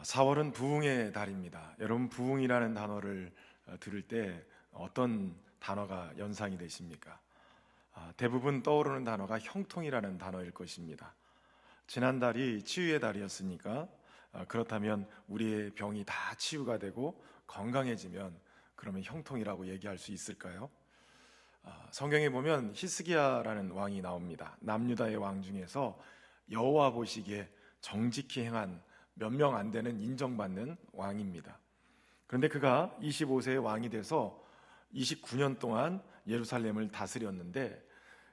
4월은 부흥의 달입니다. 여러분, 부흥이라는 단어를 들을 때 어떤 단어가 연상이 되십니까? 대부분 떠오르는 단어가 형통이라는 단어일 것입니다. 지난달이 치유의 달이었으니까 그렇다면 우리의 병이 다 치유가 되고 건강해지면 그러면 형통이라고 얘기할 수 있을까요? 성경에 보면 히스기야라는 왕이 나옵니다. 남유다의 왕 중에서 여호와 보시기에 정직히 행한 몇 명 안 되는 인정받는 왕입니다. 그런데 그가 25세의 왕이 돼서 29년 동안 예루살렘을 다스렸는데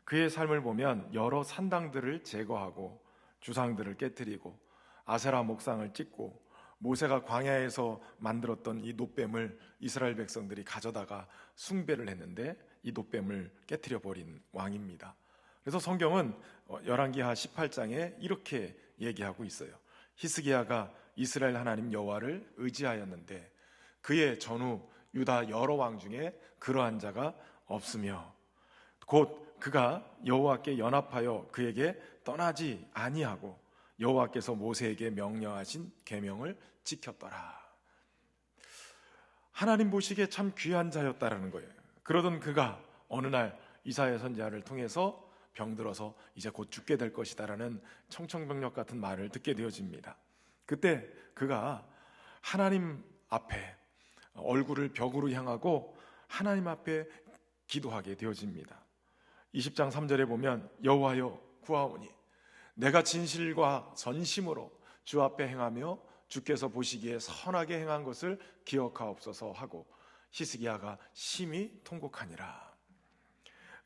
그의 삶을 보면 여러 산당들을 제거하고 주상들을 깨뜨리고 아세라 목상을 찍고 모세가 광야에서 만들었던 이 놋뱀을 이스라엘 백성들이 가져다가 숭배를 했는데 이 놋뱀을 깨뜨려 버린 왕입니다. 그래서 성경은 열왕기하 18장에 이렇게 얘기하고 있어요. 히스기야가 이스라엘 하나님 여호와를 의지하였는데 그의 전후 유다 여러 왕 중에 그러한 자가 없으며 곧 그가 여호와께 연합하여 그에게 떠나지 아니하고 여호와께서 모세에게 명령하신 계명을 지켰더라. 하나님 보시기에 참 귀한 자였다라는 거예요. 그러던 그가 어느 날 이사야 선지자를 통해서 병들어서 이제 곧 죽게 될 것이다라는 청천벽력 같은 말을 듣게 되어집니다. 그때 그가 하나님 앞에 얼굴을 벽으로 향하고 하나님 앞에 기도하게 되어집니다. 20장 3절에 보면 여호와여 구하오니 내가 진실과 전심으로 주 앞에 행하며 주께서 보시기에 선하게 행한 것을 기억하옵소서 하고 히스기야가 심히 통곡하니라.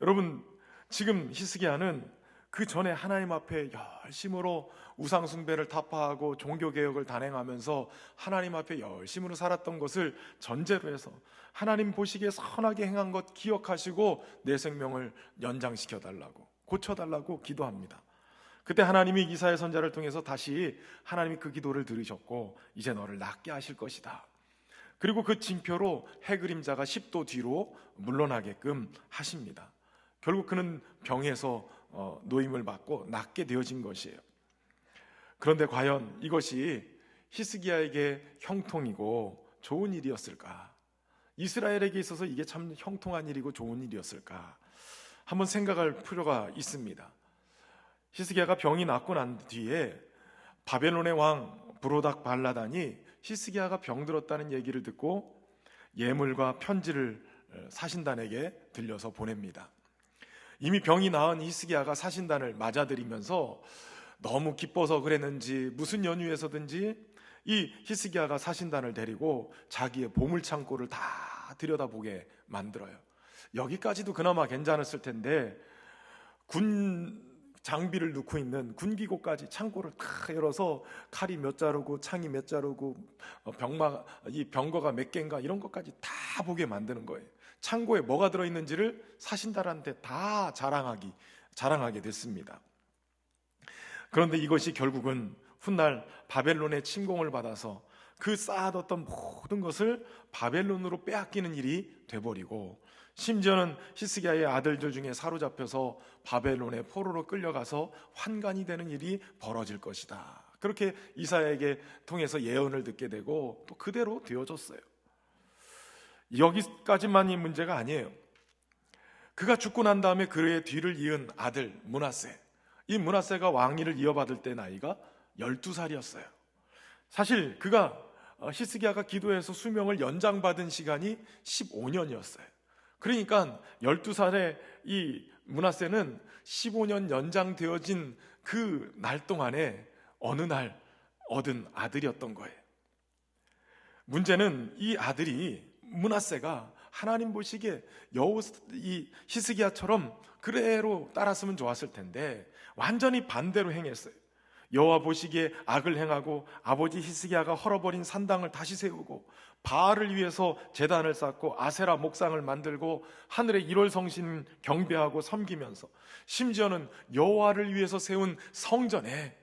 여러분, 지금 히스기야는 그 전에 하나님 앞에 열심으로 우상 숭배를 타파하고 종교개혁을 단행하면서 하나님 앞에 열심으로 살았던 것을 전제로 해서 하나님 보시기에 선하게 행한 것 기억하시고 내 생명을 연장시켜달라고, 고쳐달라고 기도합니다. 그때 하나님이 이사야 선지자를 통해서 다시 하나님이 그 기도를 들으셨고 이제 너를 낫게 하실 것이다. 그리고 그 징표로 해 그림자가 10도 뒤로 물러나게끔 하십니다. 결국 그는 병에서 노임을 받고 낫게 되어진 것이에요. 그런데 과연 이것이 히스기야에게 형통이고 좋은 일이었을까? 이스라엘에게 있어서 이게 참 형통한 일이고 좋은 일이었을까? 한번 생각할 필요가 있습니다. 히스기야가 병이 낫고 난 뒤에 바벨론의 왕 브로닥 발라단이 히스기야가 병들었다는 얘기를 듣고 예물과 편지를 사신단에게 들려서 보냅니다. 이미 병이 나은 히스기야가 사신단을 맞아들이면서 너무 기뻐서 그랬는지 무슨 연유에서든지 이 히스기야가 사신단을 데리고 자기의 보물창고를 다 들여다보게 만들어요. 여기까지도 그나마 괜찮았을 텐데 군 장비를 넣고 있는 군기고까지 창고를 다 열어서 칼이 몇 자루고 창이 몇 자루고 이 병거가 몇 개인가 이런 것까지 다 보게 만드는 거예요. 창고에 뭐가 들어있는지를 사신단한테 다 자랑하게 됐습니다. 그런데 이것이 결국은 훗날 바벨론의 침공을 받아서 그 쌓아뒀던 모든 것을 바벨론으로 빼앗기는 일이 돼버리고 심지어는 히스기야의 아들들 중에 사로잡혀서 바벨론의 포로로 끌려가서 환관이 되는 일이 벌어질 것이다. 그렇게 이사야에게 통해서 예언을 듣게 되고 또 그대로 되어졌어요. 여기까지만이 문제가 아니에요. 그가 죽고 난 다음에 그의 뒤를 이은 아들 므낫세, 이 므낫세가 왕위를 이어받을 때 나이가 12살이었어요. 사실 그가 히스기야가 기도해서 수명을 연장받은 시간이 15년이었어요. 그러니까 12살의 이 므낫세는 15년 연장되어진 그 날 동안에 어느 날 얻은 아들이었던 거예요. 문제는 이 아들이 므낫세가 하나님 보시기에 이 히스기야처럼 그대로 따랐으면 좋았을 텐데 완전히 반대로 행했어요. 여호와 보시기에 악을 행하고 아버지 히스기야가 헐어버린 산당을 다시 세우고 바알을 위해서 제단을 쌓고 아세라 목상을 만들고 하늘의 일월성신 경배하고 섬기면서 심지어는 여호와를 위해서 세운 성전에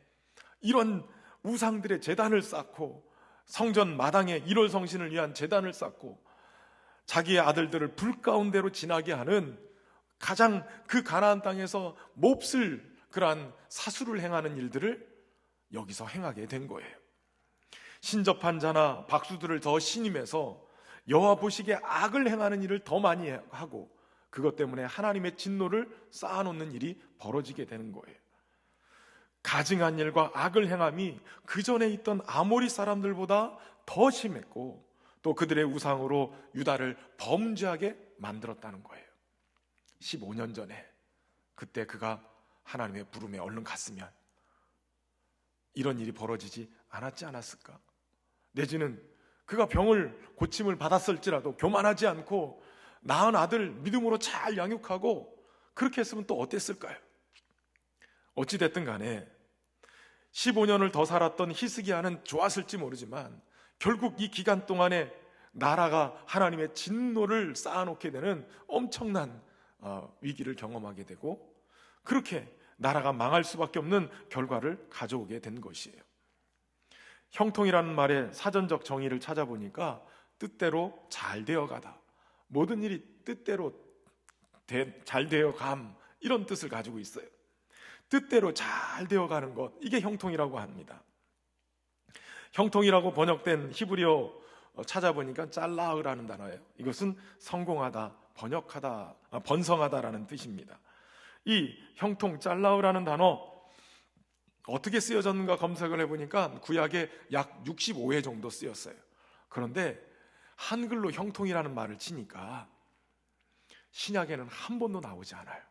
이런 우상들의 제단을 쌓고 성전 마당에 일월성신을 위한 제단을 쌓고 자기의 아들들을 불 가운데로 지나게 하는 가장 그 가나안 땅에서 몹쓸 그러한 사수를 행하는 일들을 여기서 행하게 된 거예요. 신접한 자나 박수들을 더 신임해서 여호와 보시기에 악을 행하는 일을 더 많이 하고 그것 때문에 하나님의 진노를 쌓아놓는 일이 벌어지게 되는 거예요. 가증한 일과 악을 행함이 그 전에 있던 아모리 사람들보다 더 심했고 또 그들의 우상으로 유다를 범죄하게 만들었다는 거예요. 15년 전에 그때 그가 하나님의 부름에 얼른 갔으면 이런 일이 벌어지지 않았지 않았을까? 내지는 그가 병을 고침을 받았을지라도 교만하지 않고 낳은 아들 믿음으로 잘 양육하고 그렇게 했으면 또 어땠을까요? 어찌됐든 간에 15년을 더 살았던 히스기야는 좋았을지 모르지만 결국 이 기간 동안에 나라가 하나님의 진노를 쌓아놓게 되는 엄청난 위기를 경험하게 되고 그렇게 나라가 망할 수밖에 없는 결과를 가져오게 된 것이에요. 형통이라는 말의 사전적 정의를 찾아보니까 뜻대로 잘 되어가다, 모든 일이 뜻대로 잘 되어감, 이런 뜻을 가지고 있어요. 뜻대로 잘 되어가는 것, 이게 형통이라고 합니다. 형통이라고 번역된 히브리어 찾아보니까 짤라흐라는 단어예요. 이것은 성공하다, 번성하다라는 뜻입니다. 이 형통 짤라흐라는 단어 어떻게 쓰여졌는가 검색을 해보니까 구약에 약 65회 정도 쓰였어요. 그런데 한글로 형통이라는 말을 치니까 신약에는 한 번도 나오지 않아요.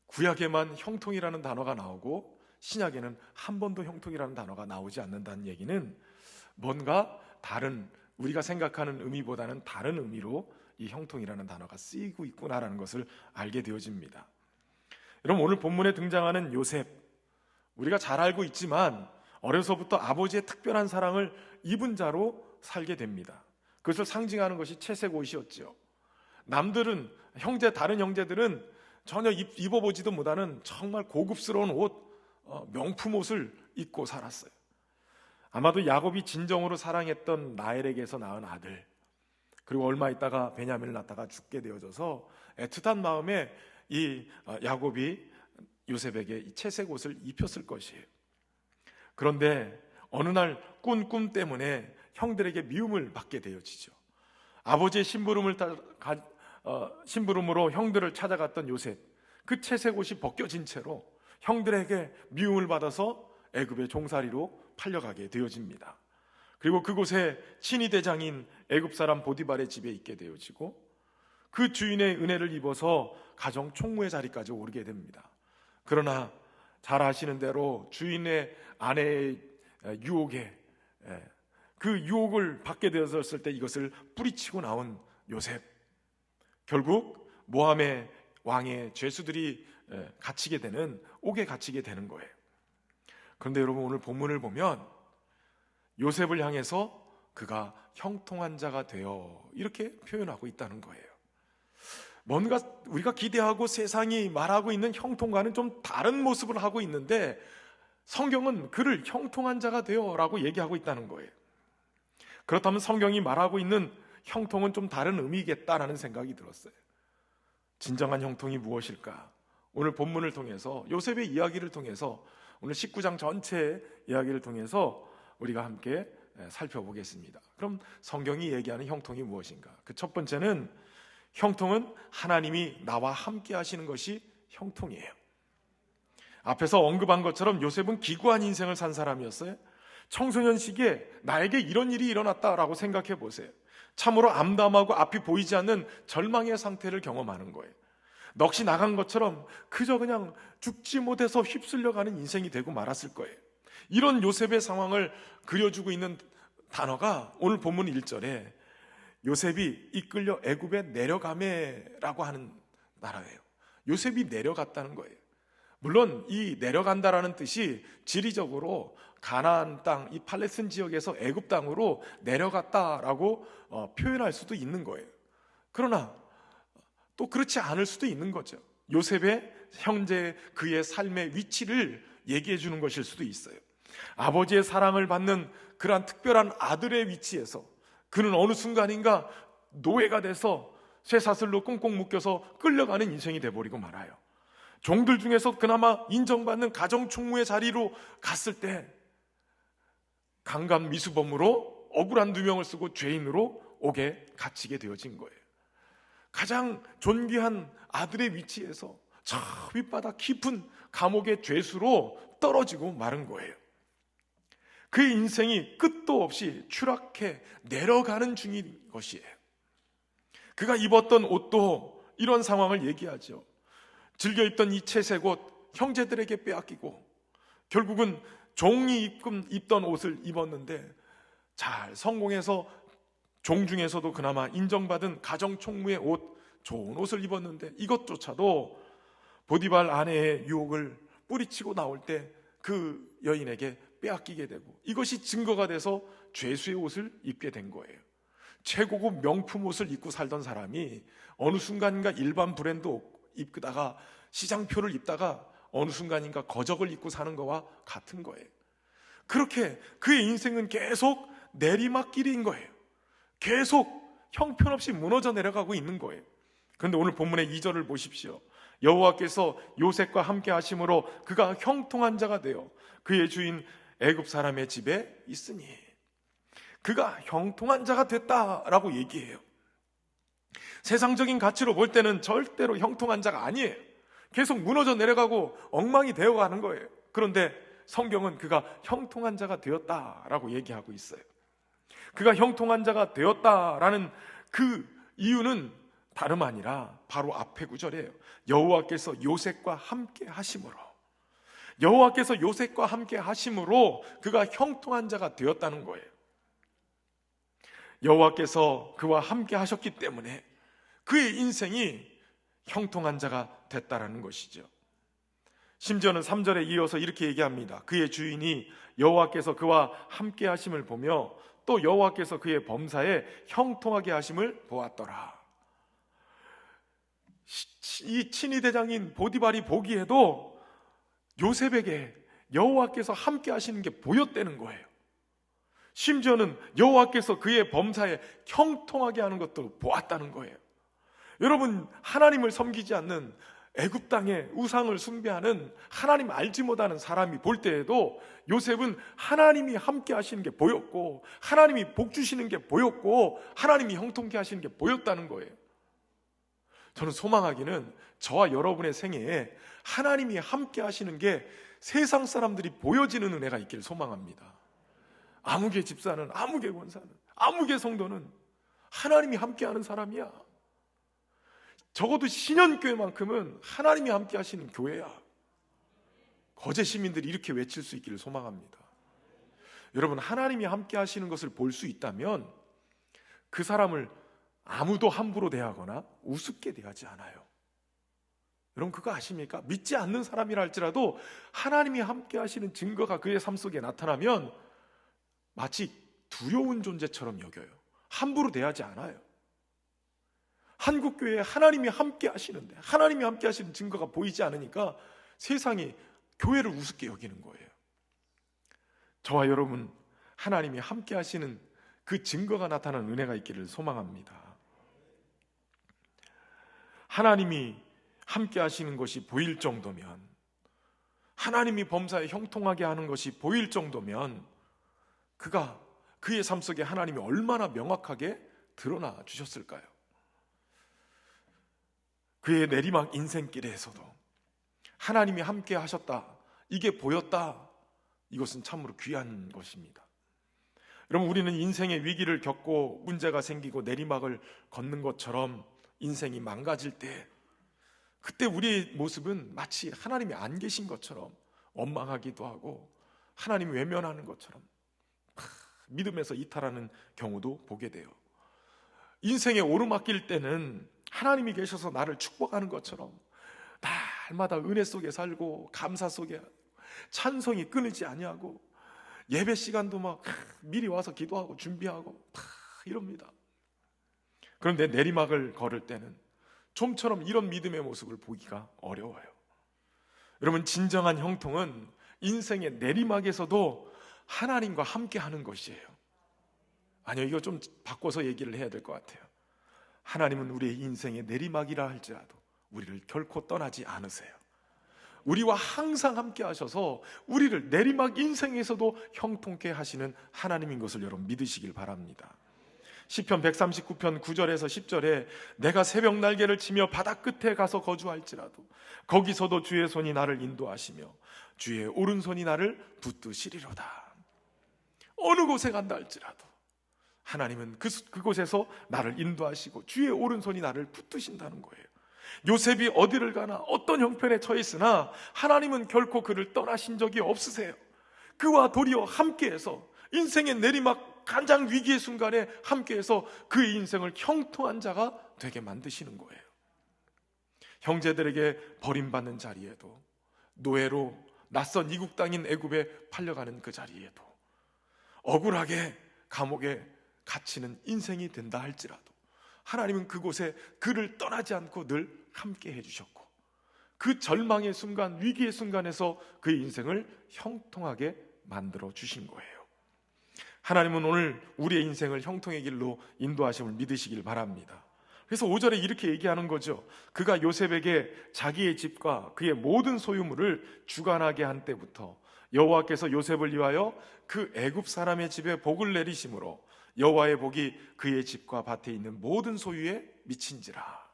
구약에만 형통이라는 단어가 나오고 신약에는 한 번도 형통이라는 단어가 나오지 않는다는 얘기는 뭔가 다른, 우리가 생각하는 의미보다는 다른 의미로 이 형통이라는 단어가 쓰이고 있구나라는 것을 알게 되어집니다. 여러분, 오늘 본문에 등장하는 요셉, 우리가 잘 알고 있지만 어려서부터 아버지의 특별한 사랑을 입은 자로 살게 됩니다. 그것을 상징하는 것이 채색 옷이었죠. 남들은, 다른 형제들은 전혀 입어보지도 못하는 정말 고급스러운 옷, 명품 옷을 입고 살았어요. 아마도 야곱이 진정으로 사랑했던 라헬에게서 낳은 아들, 그리고 얼마 있다가 베냐민을 낳다가 죽게 되어져서 애틋한 마음에 이 야곱이 요셉에게 이 채색 옷을 입혔을 것이에요. 그런데 어느 날 꾼 꿈 때문에 형들에게 미움을 받게 되어지죠. 아버지의 심부름으로 형들을 찾아갔던 요셉, 그 채색 옷이 벗겨진 채로 형들에게 미움을 받아서 애굽의 종살이로 팔려가게 되어집니다. 그리고 그곳에 친위 대장인 애굽 사람 보디발의 집에 있게 되어지고 그 주인의 은혜를 입어서 가정 총무의 자리까지 오르게 됩니다. 그러나 잘 아시는 대로 주인의 아내의 유혹에, 그 유혹을 받게 되었을 때 이것을 뿌리치고 나온 요셉, 결국 모함의 왕의 죄수들이 옥에 갇히게 되는 거예요. 그런데 여러분, 오늘 본문을 보면 요셉을 향해서 그가 형통한 자가 되어, 이렇게 표현하고 있다는 거예요. 뭔가 우리가 기대하고 세상이 말하고 있는 형통과는 좀 다른 모습을 하고 있는데 성경은 그를 형통한 자가 되어라고 얘기하고 있다는 거예요. 그렇다면 성경이 말하고 있는 형통은 좀 다른 의미겠다라는 생각이 들었어요. 진정한 형통이 무엇일까? 오늘 본문을 통해서, 요셉의 이야기를 통해서, 오늘 19장 전체의 이야기를 통해서 우리가 함께 살펴보겠습니다. 그럼 성경이 얘기하는 형통이 무엇인가? 그 첫 번째는, 형통은 하나님이 나와 함께 하시는 것이 형통이에요. 앞에서 언급한 것처럼 요셉은 기구한 인생을 산 사람이었어요. 청소년 시기에 나에게 이런 일이 일어났다라고 생각해 보세요. 참으로 암담하고 앞이 보이지 않는 절망의 상태를 경험하는 거예요. 넋이 나간 것처럼 그저 그냥 죽지 못해서 휩쓸려가는 인생이 되고 말았을 거예요. 이런 요셉의 상황을 그려주고 있는 단어가 오늘 본문 1절에 요셉이 이끌려 애굽에 내려가매라고 하는 나라예요. 요셉이 내려갔다는 거예요. 물론 이 내려간다라는 뜻이 지리적으로 가나안 땅, 이 팔레스틴 지역에서 애굽 땅으로 내려갔다라고 표현할 수도 있는 거예요. 그러나 또 그렇지 않을 수도 있는 거죠. 요셉의 현재 그의 삶의 위치를 얘기해 주는 것일 수도 있어요. 아버지의 사랑을 받는 그러한 특별한 아들의 위치에서 그는 어느 순간인가 노예가 돼서 쇠사슬로 꽁꽁 묶여서 끌려가는 인생이 돼버리고 말아요. 종들 중에서 그나마 인정받는 가정 총무의 자리로 갔을 때 강간 미수범으로 억울한 누명을 쓰고 죄인으로 옥에 갇히게 되어진 거예요. 가장 존귀한 아들의 위치에서 저 윗바닥 깊은 감옥의 죄수로 떨어지고 마른 거예요. 그의 인생이 끝도 없이 추락해 내려가는 중인 것이에요. 그가 입었던 옷도 이런 상황을 얘기하죠. 즐겨 입던 이 채색 옷 형제들에게 빼앗기고 결국은 종이 입던 옷을 입었는데 잘 성공해서 종 중에서도 그나마 인정받은 가정총무의 옷, 좋은 옷을 입었는데 이것조차도 보디발 아내의 유혹을 뿌리치고 나올 때 그 여인에게 빼앗기게 되고 이것이 증거가 돼서 죄수의 옷을 입게 된 거예요. 최고급 명품 옷을 입고 살던 사람이 어느 순간인가 일반 브랜드 옷 입다가 시장표를 입다가 어느 순간인가 거적을 입고 사는 거와 같은 거예요. 그렇게 그의 인생은 계속 내리막길인 거예요. 계속 형편없이 무너져 내려가고 있는 거예요. 그런데 오늘 본문의 2절을 보십시오. 여호와께서 요셉과 함께 하심으로 그가 형통한 자가 되어 그의 주인 애굽 사람의 집에 있으니, 그가 형통한 자가 됐다라고 얘기해요. 세상적인 가치로 볼 때는 절대로 형통한 자가 아니에요. 계속 무너져 내려가고 엉망이 되어가는 거예요. 그런데 성경은 그가 형통한 자가 되었다라고 얘기하고 있어요. 그가 형통한 자가 되었다라는 그 이유는 다름 아니라 바로 앞에 구절이에요. 여호와께서 요셉과 함께 하심으로, 여호와께서 요셉과 함께 하심으로 그가 형통한 자가 되었다는 거예요. 여호와께서 그와 함께 하셨기 때문에 그의 인생이 형통한 자가 됐다라는 것이죠. 심지어는 3절에 이어서 이렇게 얘기합니다. 그의 주인이 여호와께서 그와 함께 하심을 보며 또 여호와께서 그의 범사에 형통하게 하심을 보았더라. 이 친위 대장인 보디발이 보기에도 요셉에게 여호와께서 함께 하시는 게 보였다는 거예요. 심지어는 여호와께서 그의 범사에 형통하게 하는 것도 보았다는 거예요. 여러분, 하나님을 섬기지 않는 애굽 땅에 우상을 숭배하는 하나님 알지 못하는 사람이 볼 때에도 요셉은 하나님이 함께 하시는 게 보였고 하나님이 복 주시는 게 보였고 하나님이 형통케 하시는 게 보였다는 거예요. 저는 소망하기는 저와 여러분의 생애에 하나님이 함께 하시는 게 세상 사람들이 보여지는 은혜가 있기를 소망합니다. 아무개 집사는, 아무개 권사는, 아무개 성도는 하나님이 함께하는 사람이야. 적어도 신현교회만큼은 하나님이 함께 하시는 교회야. 거제 시민들이 이렇게 외칠 수 있기를 소망합니다. 여러분, 하나님이 함께 하시는 것을 볼 수 있다면 그 사람을 아무도 함부로 대하거나 우습게 대하지 않아요. 여러분, 그거 아십니까? 믿지 않는 사람이라 할지라도 하나님이 함께 하시는 증거가 그의 삶 속에 나타나면 마치 두려운 존재처럼 여겨요. 함부로 대하지 않아요. 한국교회에 하나님이 함께 하시는데 하나님이 함께 하시는 증거가 보이지 않으니까 세상이 교회를 우습게 여기는 거예요. 저와 여러분, 하나님이 함께 하시는 그 증거가 나타나는 은혜가 있기를 소망합니다. 하나님이 함께 하시는 것이 보일 정도면, 하나님이 범사에 형통하게 하는 것이 보일 정도면 그의 삶 속에 하나님이 얼마나 명확하게 드러나 주셨을까요? 그의 내리막 인생길에서도 하나님이 함께 하셨다, 이게 보였다. 이것은 참으로 귀한 것입니다. 여러분, 우리는 인생의 위기를 겪고 문제가 생기고 내리막을 걷는 것처럼 인생이 망가질 때, 그때 우리의 모습은 마치 하나님이 안 계신 것처럼 원망하기도 하고 하나님이 외면하는 것처럼 믿음에서 이탈하는 경우도 보게 돼요. 인생의 오르막길 때는 하나님이 계셔서 나를 축복하는 것처럼 날마다 은혜 속에 살고 감사 속에 찬송이 끊이지 아니하고 예배 시간도 막 미리 와서 기도하고 준비하고 이럽니다. 그런데 내리막을 걸을 때는 좀처럼 이런 믿음의 모습을 보기가 어려워요. 여러분, 진정한 형통은 인생의 내리막에서도 하나님과 함께 하는 것이에요. 아니요, 이거 좀 바꿔서 얘기를 해야 될 것 같아요. 하나님은 우리의 인생의 내리막이라 할지라도 우리를 결코 떠나지 않으세요. 우리와 항상 함께 하셔서 우리를 내리막 인생에서도 형통케 하시는 하나님인 것을 여러분 믿으시길 바랍니다. 시편 139편 9절에서 10절에 내가 새벽 날개를 치며 바다 끝에 가서 거주할지라도 거기서도 주의 손이 나를 인도하시며 주의 오른손이 나를 붙드시리로다. 어느 곳에 간다 할지라도 하나님은 그곳에서 나를 인도하시고 주의 오른손이 나를 붙드신다는 거예요. 요셉이 어디를 가나 어떤 형편에 처했으나 하나님은 결코 그를 떠나신 적이 없으세요. 그와 도리어 함께해서 인생의 내리막 가장 위기의 순간에 함께해서 그의 인생을 형통한 자가 되게 만드시는 거예요. 형제들에게 버림받는 자리에도, 노예로 낯선 이국 땅인 애굽에 팔려가는 그 자리에도, 억울하게 감옥에 갇히는 인생이 된다 할지라도 하나님은 그곳에 그를 떠나지 않고 늘 함께 해주셨고, 그 절망의 순간, 위기의 순간에서 그의 인생을 형통하게 만들어 주신 거예요. 하나님은 오늘 우리의 인생을 형통의 길로 인도하심을 믿으시길 바랍니다. 그래서 5절에 이렇게 얘기하는 거죠. 그가 요셉에게 자기의 집과 그의 모든 소유물을 주관하게 한 때부터 여호와께서 요셉을 위하여 그 애굽 사람의 집에 복을 내리심으로 여호와의 복이 그의 집과 밭에 있는 모든 소유에 미친지라.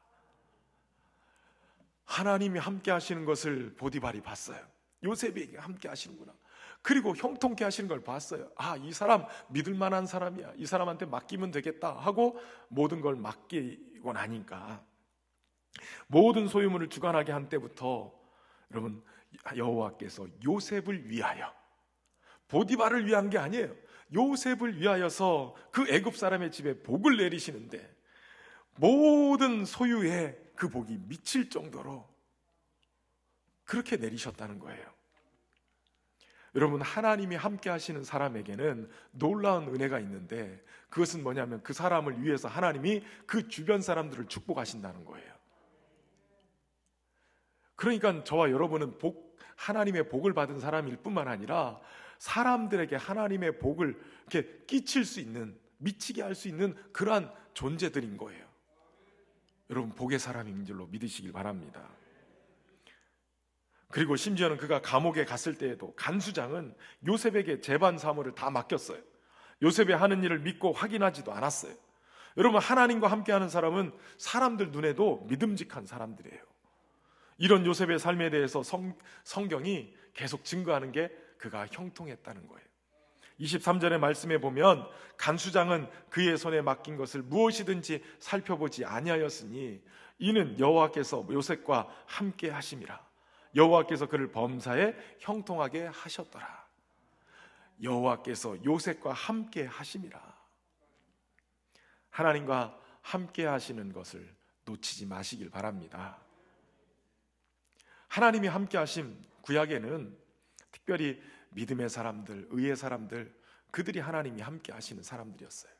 하나님이 함께 하시는 것을 보디발이 봤어요. 요셉에게 함께 하시는구나. 그리고 형통케 하시는 걸 봤어요. 아, 이 사람 믿을 만한 사람이야, 이 사람한테 맡기면 되겠다 하고 모든 걸 맡기고 나니까 모든 소유물을 주관하게 한 때부터 여러분 여호와께서 요셉을 위하여, 보디발을 위한 게 아니에요. 요셉을 위하여서 그 애굽 사람의 집에 복을 내리시는데 모든 소유에 그 복이 미칠 정도로 그렇게 내리셨다는 거예요. 여러분, 하나님이 함께 하시는 사람에게는 놀라운 은혜가 있는데 그것은 뭐냐면 그 사람을 위해서 하나님이 그 주변 사람들을 축복하신다는 거예요. 그러니까 저와 여러분은 하나님의 복을 받은 사람일 뿐만 아니라 사람들에게 하나님의 복을 이렇게 끼칠 수 있는, 미치게 할 수 있는 그러한 존재들인 거예요. 여러분, 복의 사람인 줄로 믿으시길 바랍니다. 그리고 심지어는 그가 감옥에 갔을 때에도 간수장은 요셉에게 재반 사무를 다 맡겼어요. 요셉이 하는 일을 믿고 확인하지도 않았어요. 여러분, 하나님과 함께하는 사람은 사람들 눈에도 믿음직한 사람들이에요. 이런 요셉의 삶에 대해서 성경이 계속 증거하는 게 그가 형통했다는 거예요. 23절의 말씀에 보면 간수장은 그의 손에 맡긴 것을 무엇이든지 살펴보지 아니하였으니 이는 여호와께서 요셉과 함께 하심이라. 여호와께서 그를 범사에 형통하게 하셨더라. 여호와께서 요셉과 함께 하심이라. 하나님과 함께 하시는 것을 놓치지 마시길 바랍니다. 하나님이 함께 하심, 구약에는 특별히 믿음의 사람들, 의의 사람들, 그들이 하나님이 함께 하시는 사람들이었어요.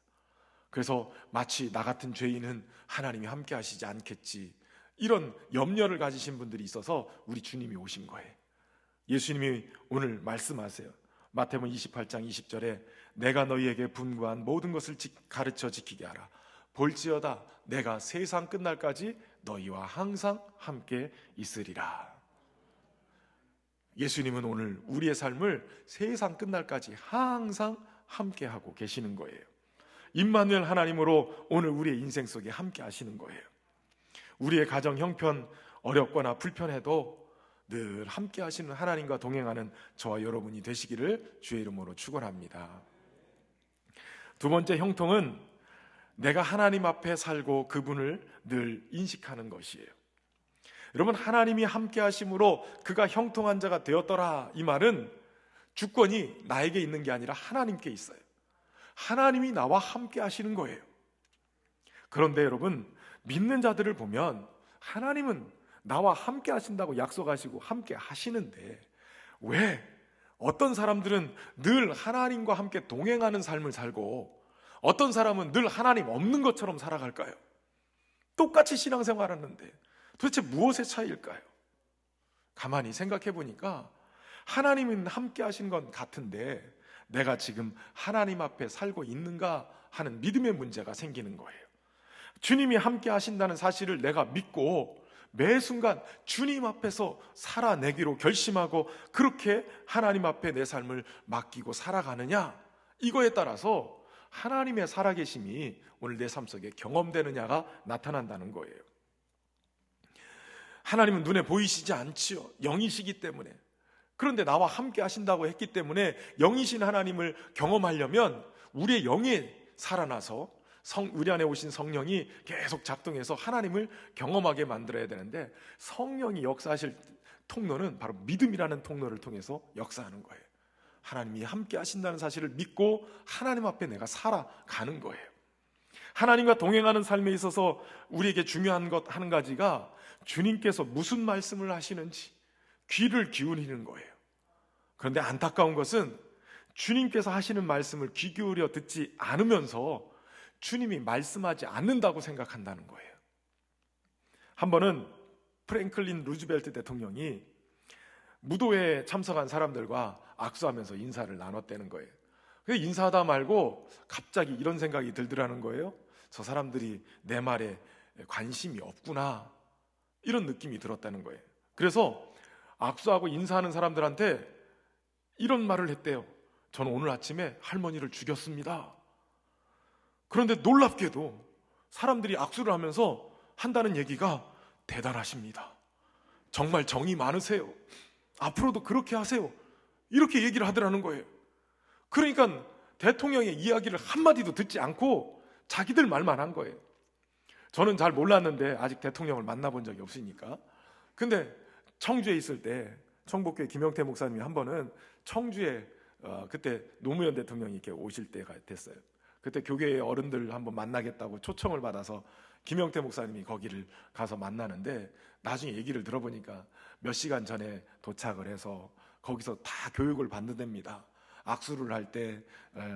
그래서 마치 나 같은 죄인은 하나님이 함께 하시지 않겠지, 이런 염려를 가지신 분들이 있어서 우리 주님이 오신 거예요. 예수님이 오늘 말씀하세요. 마태복음 28장 20절에 내가 너희에게 분부한 모든 것을 가르쳐 지키게 하라. 볼지어다 내가 세상 끝날까지 너희와 항상 함께 있으리라. 예수님은 오늘 우리의 삶을 세상 끝날까지 항상 함께하고 계시는 거예요. 임마누엘 하나님으로 오늘 우리의 인생 속에 함께 하시는 거예요. 우리의 가정 형편 어렵거나 불편해도 늘 함께 하시는 하나님과 동행하는 저와 여러분이 되시기를 주의 이름으로 축원합니다. 두 번째 형통은 내가 하나님 앞에 살고 그분을 늘 인식하는 것이에요. 여러분, 하나님이 함께 하심으로 그가 형통한 자가 되었더라, 이 말은 주권이 나에게 있는 게 아니라 하나님께 있어요. 하나님이 나와 함께 하시는 거예요. 그런데 여러분, 믿는 자들을 보면 하나님은 나와 함께 하신다고 약속하시고 함께 하시는데 왜 어떤 사람들은 늘 하나님과 함께 동행하는 삶을 살고 어떤 사람은 늘 하나님 없는 것처럼 살아갈까요? 똑같이 신앙생활하는데 도대체 무엇의 차이일까요? 가만히 생각해 보니까 하나님은 함께 하신 건 같은데 내가 지금 하나님 앞에 살고 있는가 하는 믿음의 문제가 생기는 거예요. 주님이 함께 하신다는 사실을 내가 믿고 매 순간 주님 앞에서 살아내기로 결심하고 그렇게 하나님 앞에 내 삶을 맡기고 살아가느냐, 이거에 따라서 하나님의 살아계심이 오늘 내 삶 속에 경험되느냐가 나타난다는 거예요. 하나님은 눈에 보이시지 않지요. 영이시기 때문에. 그런데 나와 함께 하신다고 했기 때문에 영이신 하나님을 경험하려면 우리의 영이 살아나서 우리 안에 오신 성령이 계속 작동해서 하나님을 경험하게 만들어야 되는데, 성령이 역사하실 통로는 바로 믿음이라는 통로를 통해서 역사하는 거예요. 하나님이 함께 하신다는 사실을 믿고 하나님 앞에 내가 살아가는 거예요. 하나님과 동행하는 삶에 있어서 우리에게 중요한 것 한 가지가 주님께서 무슨 말씀을 하시는지 귀를 기울이는 거예요. 그런데 안타까운 것은 주님께서 하시는 말씀을 귀 기울여 듣지 않으면서 주님이 말씀하지 않는다고 생각한다는 거예요. 한 번은 프랭클린 루즈벨트 대통령이 무도회에 참석한 사람들과 악수하면서 인사를 나눴다는 거예요. 인사하다 말고 갑자기 이런 생각이 들더라는 거예요. 저 사람들이 내 말에 관심이 없구나, 이런 느낌이 들었다는 거예요. 그래서 악수하고 인사하는 사람들한테 이런 말을 했대요. 저는 오늘 아침에 할머니를 죽였습니다. 그런데 놀랍게도 사람들이 악수를 하면서 한다는 얘기가 대단하십니다. 정말 정이 많으세요. 앞으로도 그렇게 하세요. 이렇게 얘기를 하더라는 거예요. 그러니까 대통령의 이야기를 한마디도 듣지 않고 자기들 말만 한 거예요. 저는 잘 몰랐는데, 아직 대통령을 만나본 적이 없으니까. 근데 청주에 있을 때 청복교회 김영태 목사님이 한 번은 청주에 그때 노무현 대통령이 이렇게 오실 때가 됐어요. 그때 교계의 어른들 한번 만나겠다고 초청을 받아서 김영태 목사님이 거기를 가서 만나는데, 나중에 얘기를 들어보니까 몇 시간 전에 도착을 해서 거기서 다 교육을 받는답니다. 악수를 할 때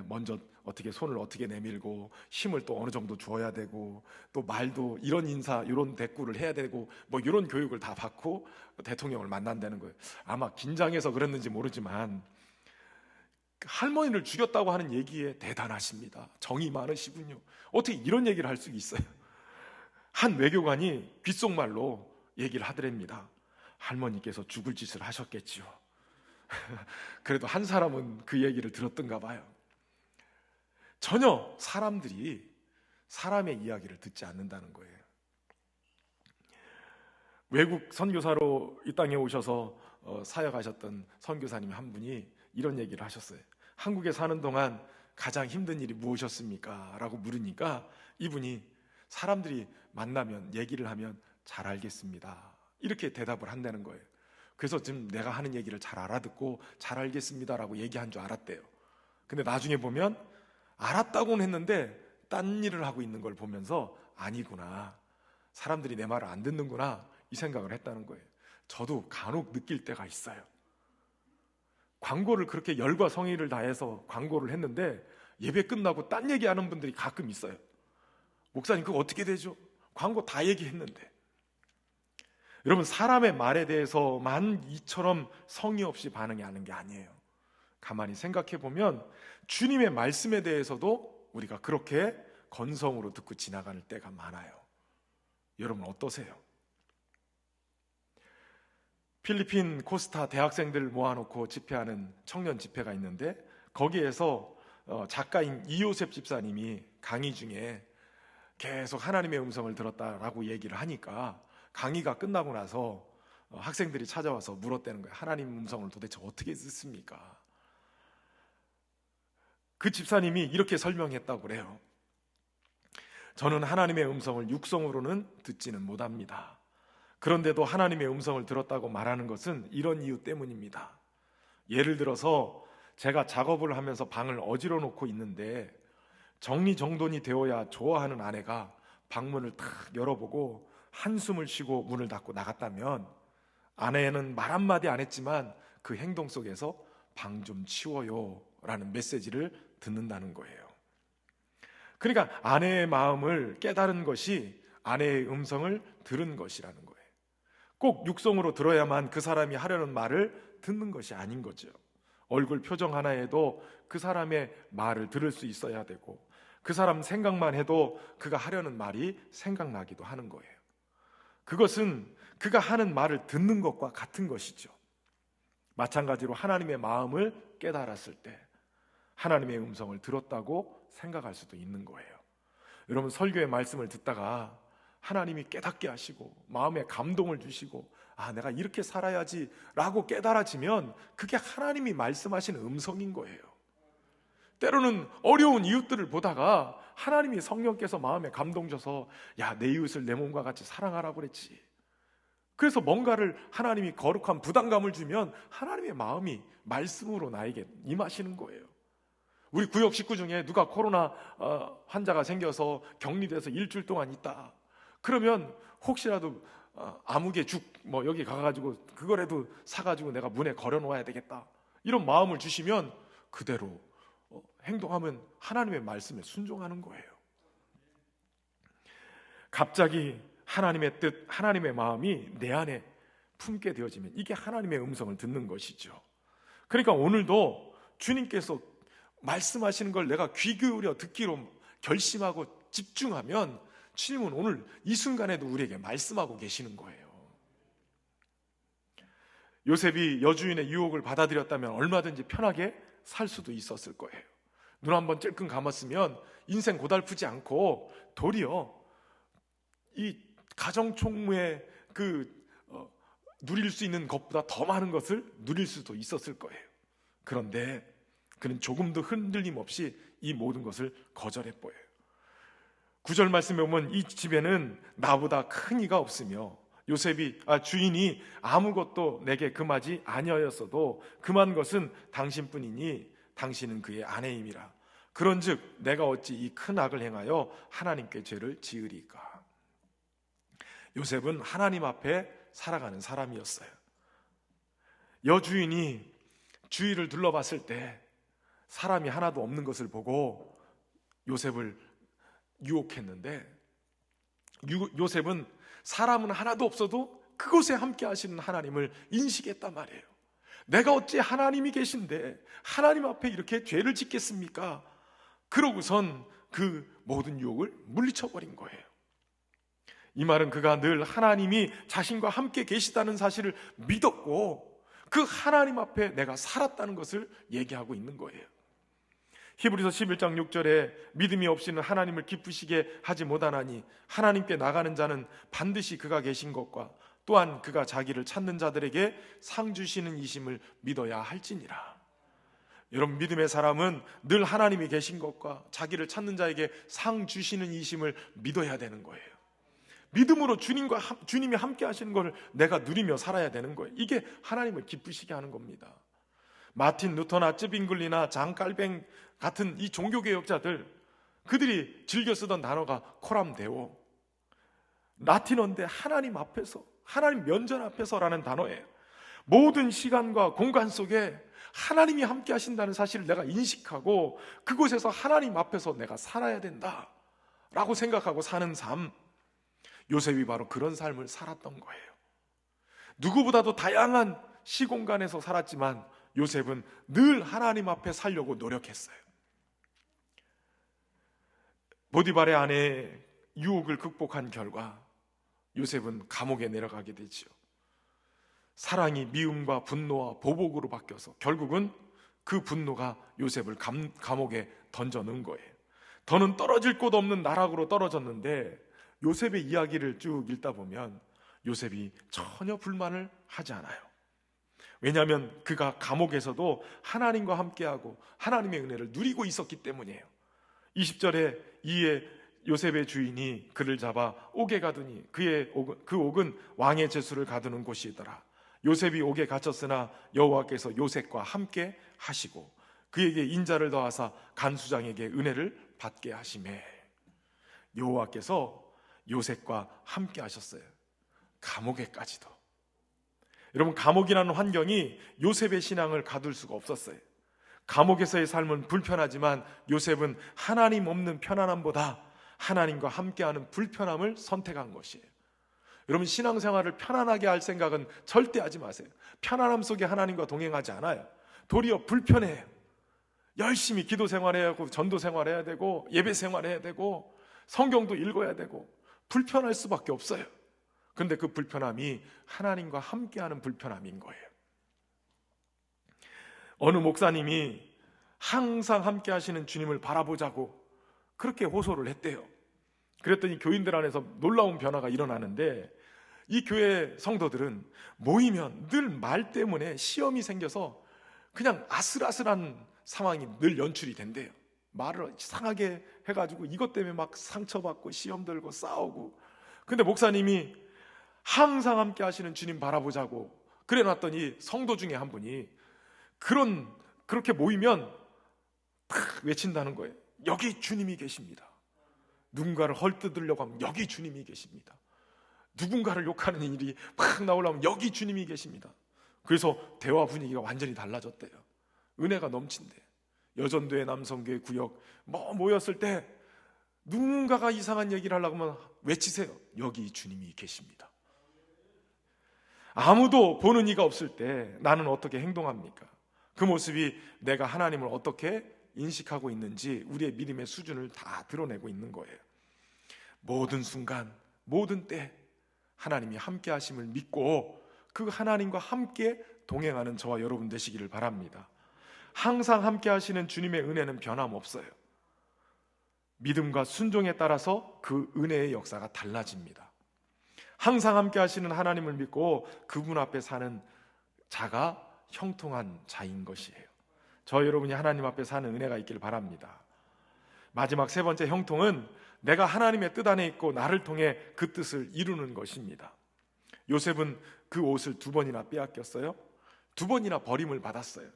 먼저 어떻게 손을 어떻게 내밀고 힘을 또 어느 정도 주어야 되고, 또 말도 이런 인사 이런 대꾸를 해야 되고, 뭐 이런 교육을 다 받고 대통령을 만난다는 거예요. 아마 긴장해서 그랬는지 모르지만 할머니를 죽였다고 하는 얘기에 대단하십니다. 정이 많으시군요. 어떻게 이런 얘기를 할 수 있어요? 한 외교관이 귓속말로 얘기를 하더랍니다. 할머니께서 죽을 짓을 하셨겠지요. 그래도 한 사람은 그 얘기를 들었던가 봐요. 전혀 사람들이 사람의 이야기를 듣지 않는다는 거예요. 외국 선교사로 이 땅에 오셔서 사역하셨던 선교사님 한 분이 이런 얘기를 하셨어요. 한국에 사는 동안 가장 힘든 일이 무엇이었습니까? 라고 물으니까 이분이 사람들이 만나면 얘기를 하면 잘 알겠습니다, 이렇게 대답을 한다는 거예요. 그래서 지금 내가 하는 얘기를 잘 알아듣고 잘 알겠습니다라고 얘기한 줄 알았대요. 근데 나중에 보면 알았다고는 했는데 딴 일을 하고 있는 걸 보면서 아니구나, 사람들이 내 말을 안 듣는구나, 이 생각을 했다는 거예요. 저도 간혹 느낄 때가 있어요. 광고를 그렇게 열과 성의를 다해서 광고를 했는데 예배 끝나고 딴 얘기하는 분들이 가끔 있어요. 목사님 그거 어떻게 되죠? 광고 다 얘기했는데. 여러분, 사람의 말에 대해서만 이처럼 성의 없이 반응하는 게 아니에요. 가만히 생각해 보면 주님의 말씀에 대해서도 우리가 그렇게 건성으로 듣고 지나가는 때가 많아요. 여러분 어떠세요? 필리핀 코스타 대학생들 모아놓고 집회하는 청년 집회가 있는데, 거기에서 작가인 이요셉 집사님이 강의 중에 계속 하나님의 음성을 들었다라고 얘기를 하니까 강의가 끝나고 나서 학생들이 찾아와서 물었다는 거예요. 하나님 음성을 도대체 어떻게 듣습니까? 그 집사님이 이렇게 설명했다고 그래요. 저는 하나님의 음성을 육성으로는 듣지는 못합니다. 그런데도 하나님의 음성을 들었다고 말하는 것은 이런 이유 때문입니다. 예를 들어서 제가 작업을 하면서 방을 어지러 놓고 있는데 정리정돈이 되어야 좋아하는 아내가 방문을 탁 열어보고 한숨을 쉬고 문을 닫고 나갔다면, 아내는 말 한마디 안 했지만 그 행동 속에서 방 좀 치워요 라는 메시지를 듣는다는 거예요. 그러니까 아내의 마음을 깨달은 것이 아내의 음성을 들은 것이라는 거예요. 꼭 육성으로 들어야만 그 사람이 하려는 말을 듣는 것이 아닌 거죠. 얼굴 표정 하나에도 그 사람의 말을 들을 수 있어야 되고, 그 사람 생각만 해도 그가 하려는 말이 생각나기도 하는 거예요. 그것은 그가 하는 말을 듣는 것과 같은 것이죠. 마찬가지로 하나님의 마음을 깨달았을 때 하나님의 음성을 들었다고 생각할 수도 있는 거예요. 여러분, 설교의 말씀을 듣다가 하나님이 깨닫게 하시고 마음에 감동을 주시고 내가 이렇게 살아야지 라고 깨달아지면 그게 하나님이 말씀하시는 음성인 거예요. 때로는 어려운 이웃들을 보다가 하나님이 성령께서 마음에 감동 줘서 내 이웃을 내 몸과 같이 사랑하라고 그랬지. 그래서 뭔가를 하나님이 거룩한 부담감을 주면 하나님의 마음이 말씀으로 나에게 임하시는 거예요. 우리 구역 식구 중에 누가 코로나 환자가 생겨서 격리돼서 일주일 동안 있다. 그러면 혹시라도 아무개 죽 여기 가가지고 그거라도 사가지고 내가 문에 걸어놓아야 되겠다, 이런 마음을 주시면 그대로 행동하면 하나님의 말씀에 순종하는 거예요. 갑자기 하나님의 뜻, 하나님의 마음이 내 안에 품게 되어지면 이게 하나님의 음성을 듣는 것이죠. 그러니까 오늘도 주님께서 말씀하시는 걸 내가 귀 기울여 듣기로 결심하고 집중하면 주님은 오늘 이 순간에도 우리에게 말씀하고 계시는 거예요. 요셉이 여주인의 유혹을 받아들였다면 얼마든지 편하게 살 수도 있었을 거예요. 눈 한번 찔끔 감았으면 인생 고달프지 않고 도리어 이 가정총무의 누릴 수 있는 것보다 더 많은 것을 누릴 수도 있었을 거예요. 그런데 그는 조금도 흔들림 없이 이 모든 것을 거절해 보여요. 9절 말씀에 보면 이 집에는 나보다 큰 이가 없으며 주인이 아무것도 내게 금하지 아니하였어도 금한 것은 당신뿐이니 당신은 그의 아내임이라. 그런즉 내가 어찌 이 큰 악을 행하여 하나님께 죄를 지으리까. 요셉은 하나님 앞에 살아가는 사람이었어요. 여주인이 주위를 둘러봤을 때 사람이 하나도 없는 것을 보고 요셉을 유혹했는데, 요셉은 사람은 하나도 없어도 그곳에 함께 하시는 하나님을 인식했단 말이에요. 내가 어찌 하나님이 계신데 하나님 앞에 이렇게 죄를 짓겠습니까? 그러고선 그 모든 유혹을 물리쳐버린 거예요. 이 말은 그가 늘 하나님이 자신과 함께 계시다는 사실을 믿었고 그 하나님 앞에 내가 살았다는 것을 얘기하고 있는 거예요. 히브리서 11장 6절에 믿음이 없이는 하나님을 기쁘시게 하지 못하나니 하나님께 나가는 자는 반드시 그가 계신 것과 또한 그가 자기를 찾는 자들에게 상 주시는 이심을 믿어야 할지니라. 여러분, 믿음의 사람은 늘 하나님이 계신 것과 자기를 찾는 자에게 상 주시는 이심을 믿어야 되는 거예요. 믿음으로 주님이 함께 하시는 걸 내가 누리며 살아야 되는 거예요. 이게 하나님을 기쁘시게 하는 겁니다. 마틴 루터나 쯔빙글리나 장 깔뱅 같은 이 종교개혁자들, 그들이 즐겨 쓰던 단어가 코람데오, 라틴어인데 하나님 앞에서, 하나님 면전 앞에서라는 단어예요. 모든 시간과 공간 속에 하나님이 함께 하신다는 사실을 내가 인식하고 그곳에서 하나님 앞에서 내가 살아야 된다 라고 생각하고 사는 삶, 요셉이 바로 그런 삶을 살았던 거예요. 누구보다도 다양한 시공간에서 살았지만 요셉은 늘 하나님 앞에 살려고 노력했어요. 보디발의 아내의 유혹을 극복한 결과 요셉은 감옥에 내려가게 되지요. 사랑이 미움과 분노와 보복으로 바뀌어서 결국은 그 분노가 요셉을 감옥에 던져 넣은 거예요. 더는 떨어질 곳 없는 나락으로 떨어졌는데 요셉의 이야기를 쭉 읽다 보면 요셉이 전혀 불만을 하지 않아요. 왜냐하면 그가 감옥에서도 하나님과 함께하고 하나님의 은혜를 누리고 있었기 때문이에요. 20절에 이에 요셉의 주인이 그를 잡아 옥에 가두니 그 옥은 왕의 제수를 가두는 곳이더라. 요셉이 옥에 갇혔으나 여호와께서 요셉과 함께 하시고 그에게 인자를 더하사 간수장에게 은혜를 받게 하시매. 여호와께서 요셉과 함께 하셨어요. 감옥에까지도. 여러분, 감옥이라는 환경이 요셉의 신앙을 가둘 수가 없었어요. 감옥에서의 삶은 불편하지만 요셉은 하나님 없는 편안함보다 하나님과 함께하는 불편함을 선택한 것이에요. 여러분, 신앙생활을 편안하게 할 생각은 절대 하지 마세요. 편안함 속에 하나님과 동행하지 않아요. 도리어 불편해요. 열심히 기도 생활해야 하고 전도 생활해야 되고 예배 생활해야 되고 성경도 읽어야 되고 불편할 수밖에 없어요. 그런데 그 불편함이 하나님과 함께하는 불편함인 거예요. 어느 목사님이 항상 함께 하시는 주님을 바라보자고 그렇게 호소를 했대요. 그랬더니 교인들 안에서 놀라운 변화가 일어나는데, 이 교회 성도들은 모이면 늘 말 때문에 시험이 생겨서 그냥 아슬아슬한 상황이 늘 연출이 된대요. 말을 이상하게 해가지고 이것 때문에 막 상처받고 시험 들고 싸우고. 근데 목사님이 항상 함께 하시는 주님 바라보자고 그래 놨더니 성도 중에 한 분이 그렇게 모이면 탁 외친다는 거예요. 여기 주님이 계십니다. 누군가를 헐뜯으려고 하면 여기 주님이 계십니다. 누군가를 욕하는 일이 막 나오려면 여기 주님이 계십니다. 그래서 대화 분위기가 완전히 달라졌대요. 은혜가 넘친대. 여전도회, 남성교회, 구역 모였을 때 누군가가 이상한 얘기를 하려고 하면 외치세요. 여기 주님이 계십니다. 아무도 보는 이가 없을 때 나는 어떻게 행동합니까? 그 모습이 내가 하나님을 어떻게 인식하고 있는지 우리의 믿음의 수준을 다 드러내고 있는 거예요. 모든 순간, 모든 때 하나님이 함께 하심을 믿고 그 하나님과 함께 동행하는 저와 여러분 되시기를 바랍니다. 항상 함께 하시는 주님의 은혜는 변함없어요. 믿음과 순종에 따라서 그 은혜의 역사가 달라집니다. 항상 함께 하시는 하나님을 믿고 그분 앞에 사는 자가 형통한 자인 것이에요. 저 여러분이 하나님 앞에 사는 은혜가 있기를 바랍니다. 마지막 세 번째 형통은 내가 하나님의 뜻 안에 있고 나를 통해 그 뜻을 이루는 것입니다. 요셉은 그 옷을 2번이나 빼앗겼어요. 2번이나 버림을 받았어요.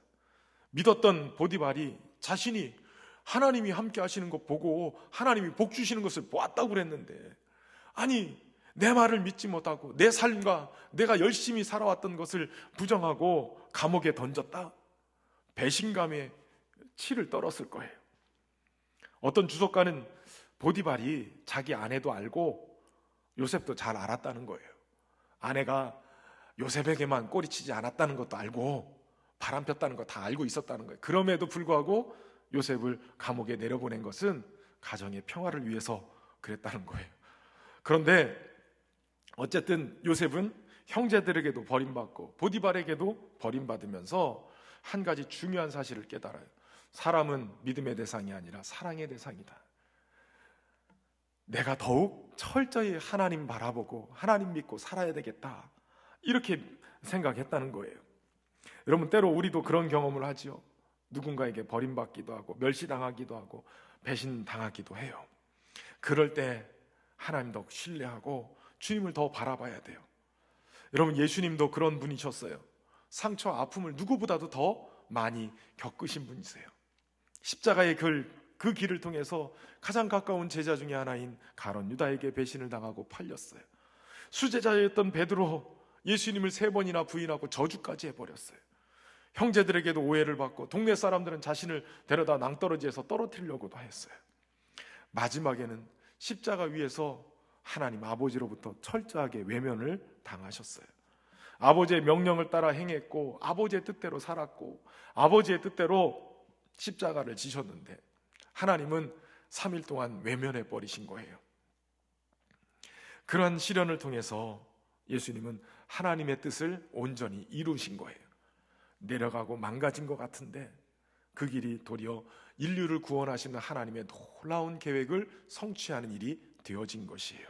믿었던 보디발이 자신이 하나님이 함께 하시는 것 보고 하나님이 복 주시는 것을 보았다고 그랬는데, 아니 내 말을 믿지 못하고 내 삶과 내가 열심히 살아왔던 것을 부정하고 감옥에 던졌다. 배신감에 치를 떨었을 거예요. 어떤 주석가는 보디발이 자기 아내도 알고 요셉도 잘 알았다는 거예요. 아내가 요셉에게만 꼬리치지 않았다는 것도 알고 바람 폈다는 거 다 알고 있었다는 거예요. 그럼에도 불구하고 요셉을 감옥에 내려보낸 것은 가정의 평화를 위해서 그랬다는 거예요. 그런데 어쨌든 요셉은 형제들에게도 버림받고 보디발에게도 버림받으면서 한 가지 중요한 사실을 깨달아요. 사람은 믿음의 대상이 아니라 사랑의 대상이다. 내가 더욱 철저히 하나님 바라보고 하나님 믿고 살아야 되겠다, 이렇게 생각했다는 거예요. 여러분, 때로 우리도 그런 경험을 하지요. 누군가에게 버림받기도 하고 멸시당하기도 하고 배신당하기도 해요. 그럴 때 하나님 더 신뢰하고 주님을 더 바라봐야 돼요. 여러분, 예수님도 그런 분이셨어요. 상처, 아픔을 누구보다도 더 많이 겪으신 분이세요. 십자가의 그 길을 통해서 가장 가까운 제자 중에 하나인 가룟 유다에게 배신을 당하고 팔렸어요. 수제자였던 베드로 예수님을 3번이나 부인하고 저주까지 해버렸어요. 형제들에게도 오해를 받고 동네 사람들은 자신을 데려다 낭떠러지에서 떨어뜨리려고도 했어요. 마지막에는 십자가 위에서 하나님 아버지로부터 철저하게 외면을 당하셨어요. 아버지의 명령을 따라 행했고 아버지의 뜻대로 살았고 아버지의 뜻대로 십자가를 지셨는데 하나님은 3일 동안 외면해 버리신 거예요. 그러한 시련을 통해서 예수님은 하나님의 뜻을 온전히 이루신 거예요. 내려가고 망가진 것 같은데 그 길이 도리어 인류를 구원하시는 하나님의 놀라운 계획을 성취하는 일이 되어진 것이에요.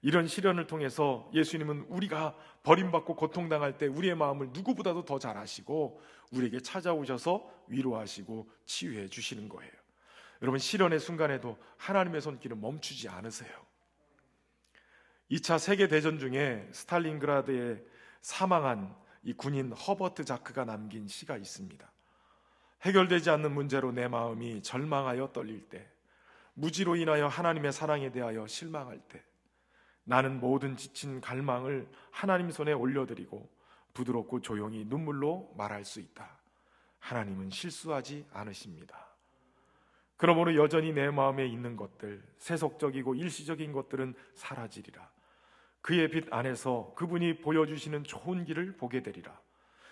이런 시련을 통해서 예수님은 우리가 버림받고 고통당할 때 우리의 마음을 누구보다도 더 잘 아시고 우리에게 찾아오셔서 위로하시고 치유해 주시는 거예요. 여러분, 시련의 순간에도 하나님의 손길은 멈추지 않으세요. 2차 세계대전 중에 스탈린그라드에 사망한 이 군인 허버트 자크가 남긴 시가 있습니다. 해결되지 않는 문제로 내 마음이 절망하여 떨릴 때, 무지로 인하여 하나님의 사랑에 대하여 실망할 때, 나는 모든 지친 갈망을 하나님 손에 올려드리고 부드럽고 조용히 눈물로 말할 수 있다. 하나님은 실수하지 않으십니다. 그러므로 여전히 내 마음에 있는 것들, 세속적이고 일시적인 것들은 사라지리라. 그의 빛 안에서 그분이 보여주시는 좋은 길을 보게 되리라.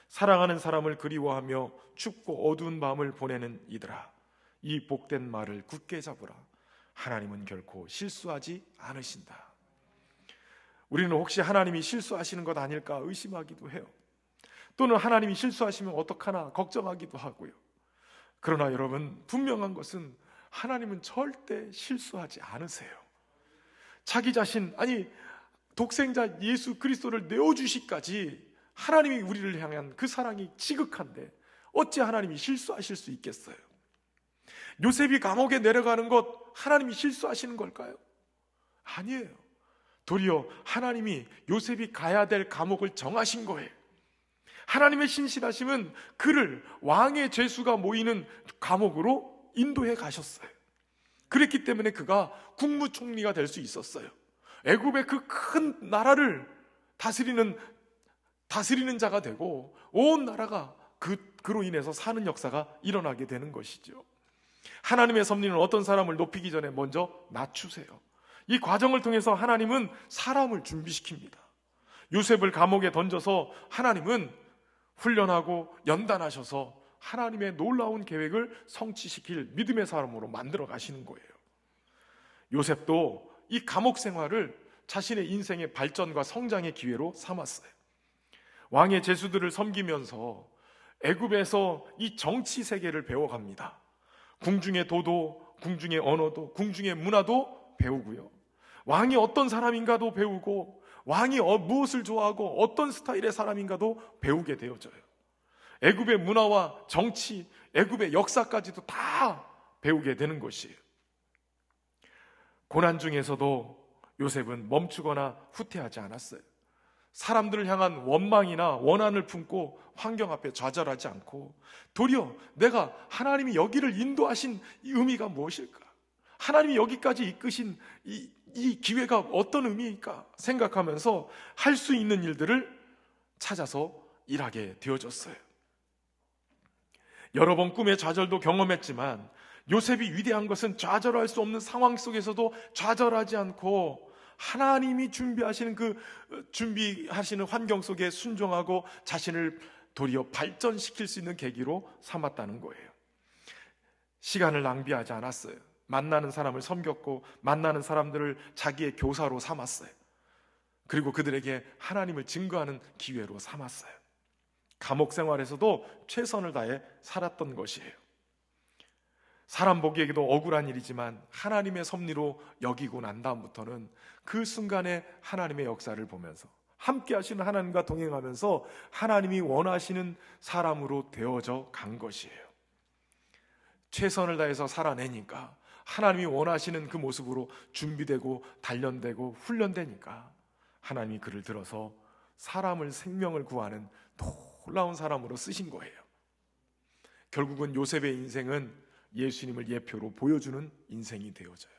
사랑하는 사람을 그리워하며 춥고 어두운 밤을 보내는 이들아, 이 복된 말을 굳게 잡으라. 하나님은 결코 실수하지 않으신다. 우리는 혹시 하나님이 실수하시는 것 아닐까 의심하기도 해요. 또는 하나님이 실수하시면 어떡하나 걱정하기도 하고요. 그러나 여러분, 분명한 것은 하나님은 절대 실수하지 않으세요. 자기 자신, 아니 독생자 예수 그리스도를 내어주시기까지 하나님이 우리를 향한 그 사랑이 지극한데 어찌 하나님이 실수하실 수 있겠어요? 요셉이 감옥에 내려가는 것 하나님이 실수하시는 걸까요? 아니에요. 도리어 하나님이 요셉이 가야 될 감옥을 정하신 거예요. 하나님의 신실하심은 그를 왕의 죄수가 모이는 감옥으로 인도해 가셨어요. 그랬기 때문에 그가 국무총리가 될 수 있었어요. 애굽의 그 큰 나라를 다스리는 자가 되고 온 나라가 그로 인해서 사는 역사가 일어나게 되는 것이죠. 하나님의 섭리는 어떤 사람을 높이기 전에 먼저 낮추세요. 이 과정을 통해서 하나님은 사람을 준비시킵니다. 요셉을 감옥에 던져서 하나님은 훈련하고 연단하셔서 하나님의 놀라운 계획을 성취시킬 믿음의 사람으로 만들어 가시는 거예요. 요셉도 이 감옥 생활을 자신의 인생의 발전과 성장의 기회로 삼았어요. 왕의 제수들을 섬기면서 애굽에서 이 정치 세계를 배워갑니다. 궁중의 도도, 궁중의 언어도, 궁중의 문화도 배우고요. 왕이 어떤 사람인가도 배우고, 왕이 무엇을 좋아하고 어떤 스타일의 사람인가도 배우게 되어져요. 애굽의 문화와 정치, 애굽의 역사까지도 다 배우게 되는 것이에요. 고난 중에서도 요셉은 멈추거나 후퇴하지 않았어요. 사람들을 향한 원망이나 원한을 품고 환경 앞에 좌절하지 않고 도리어 내가 하나님이 여기를 인도하신 이 의미가 무엇일까? 하나님이 여기까지 이끄신 이 기회가 어떤 의미일까? 생각하면서 할 수 있는 일들을 찾아서 일하게 되어졌어요. 여러 번 꿈의 좌절도 경험했지만 요셉이 위대한 것은 좌절할 수 없는 상황 속에서도 좌절하지 않고 하나님이 준비하시는 환경 속에 순종하고 자신을 도리어 발전시킬 수 있는 계기로 삼았다는 거예요. 시간을 낭비하지 않았어요. 만나는 사람을 섬겼고 만나는 사람들을 자기의 교사로 삼았어요. 그리고 그들에게 하나님을 증거하는 기회로 삼았어요. 감옥 생활에서도 최선을 다해 살았던 것이에요. 사람 보기에도 억울한 일이지만 하나님의 섭리로 여기고 난 다음부터는 그 순간에 하나님의 역사를 보면서 함께 하시는 하나님과 동행하면서 하나님이 원하시는 사람으로 되어져 간 것이에요. 최선을 다해서 살아내니까 하나님이 원하시는 그 모습으로 준비되고 단련되고 훈련되니까 하나님이 그를 들어서 사람을 생명을 구하는 놀라운 사람으로 쓰신 거예요. 결국은 요셉의 인생은 예수님을 예표로 보여주는 인생이 되어져요.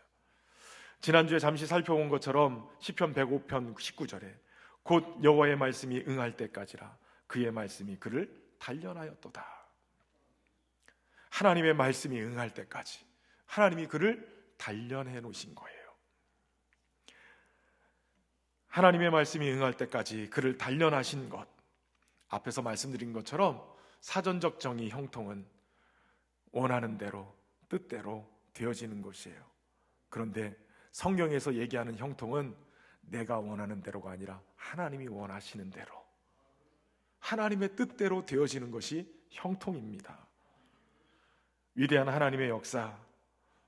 지난주에 잠시 살펴본 것처럼 시편 105편 19절에 곧 여호와의 말씀이 응할 때까지라 그의 말씀이 그를 단련하였도다. 하나님의 말씀이 응할 때까지 하나님이 그를 단련해 놓으신 거예요. 하나님의 말씀이 응할 때까지 그를 단련하신 것, 앞에서 말씀드린 것처럼 사전적 정의 형통은 원하는 대로 뜻대로 되어지는 것이에요. 그런데 성경에서 얘기하는 형통은 내가 원하는 대로가 아니라 하나님이 원하시는 대로, 하나님의 뜻대로 되어지는 것이 형통입니다. 위대한 하나님의 역사,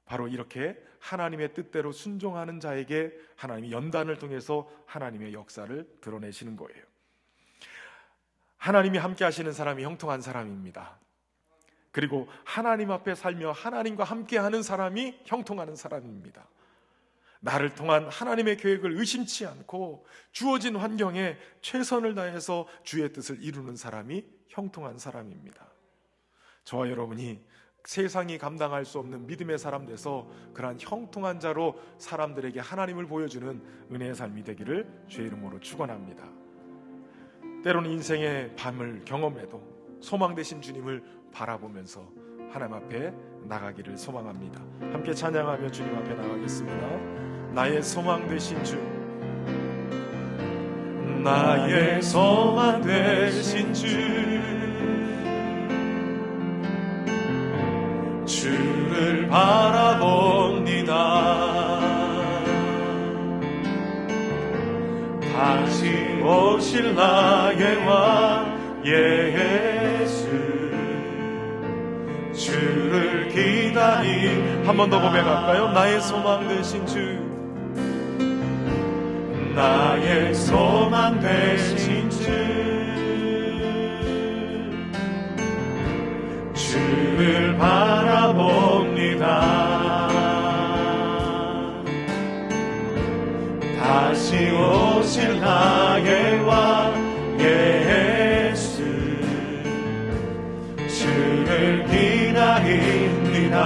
바로 이렇게 하나님의 뜻대로 순종하는 자에게 하나님이 연단을 통해서 하나님의 역사를 드러내시는 거예요. 하나님이 함께 하시는 사람이 형통한 사람입니다. 그리고 하나님 앞에 살며 하나님과 함께하는 사람이 형통하는 사람입니다. 나를 통한 하나님의 계획을 의심치 않고 주어진 환경에 최선을 다해서 주의 뜻을 이루는 사람이 형통한 사람입니다. 저와 여러분이 세상이 감당할 수 없는 믿음의 사람 돼서 그러한 형통한 자로 사람들에게 하나님을 보여주는 은혜의 삶이 되기를 주의 이름으로 축원합니다. 때로는 인생의 밤을 경험해도 소망 되신 주님을 바라보면서 하나님 앞에 나가기를 소망합니다. 함께 찬양하며 주님 앞에 나가겠습니다. 나의 소망 되신 주, 나의 소망 되신 주, 주를 바라봅니다. 오실 나의 왕 예수 주를 기다리 한 번 더 고백할까요? 나의 소망 되신 주 나의 소망 되신 주 주를 바라봅니다. 다시 오실 나의 왕 예수 주를 기다립니다.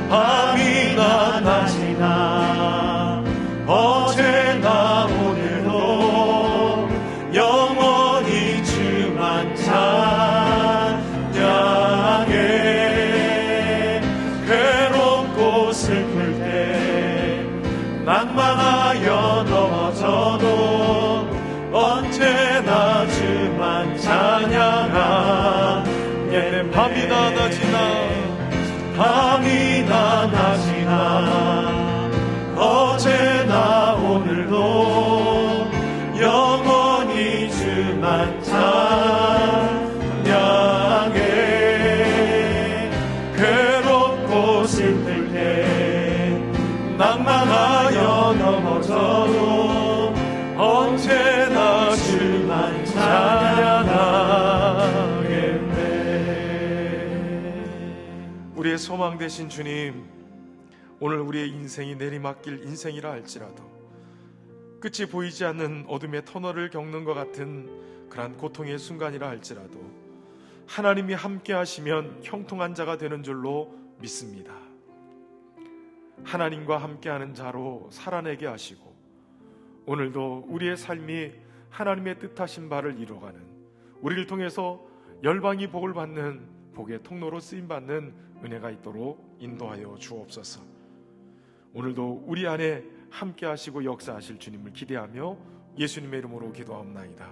밤이나 낮이나 어제나 오늘도 영원히 주만 찬양해. 괴롭고 슬플 때 낭만하여 넘어져도 언제나 주만 찬양하네. 밤이나 낮이나 어제나 오늘도 영원히 주만 찬양해. 괴롭고 슬플 때 낭만하여 넘어져도 언제나 주만 찬양하겠네. 우리의 소망 되신 주님, 오늘 우리의 인생이 내리막길 인생이라 할지라도 끝이 보이지 않는 어둠의 터널을 겪는 것 같은 그러한 고통의 순간이라 할지라도 하나님이 함께 하시면 형통한 자가 되는 줄로 믿습니다. 하나님과 함께하는 자로 살아내게 하시고 오늘도 우리의 삶이 하나님의 뜻하신 바를 이루어가는, 우리를 통해서 열방이 복을 받는 복의 통로로 쓰임받는 은혜가 있도록 인도하여 주옵소서. 오늘도 우리 안에 함께 하시고 역사하실 주님을 기대하며 예수님의 이름으로 기도하옵나이다.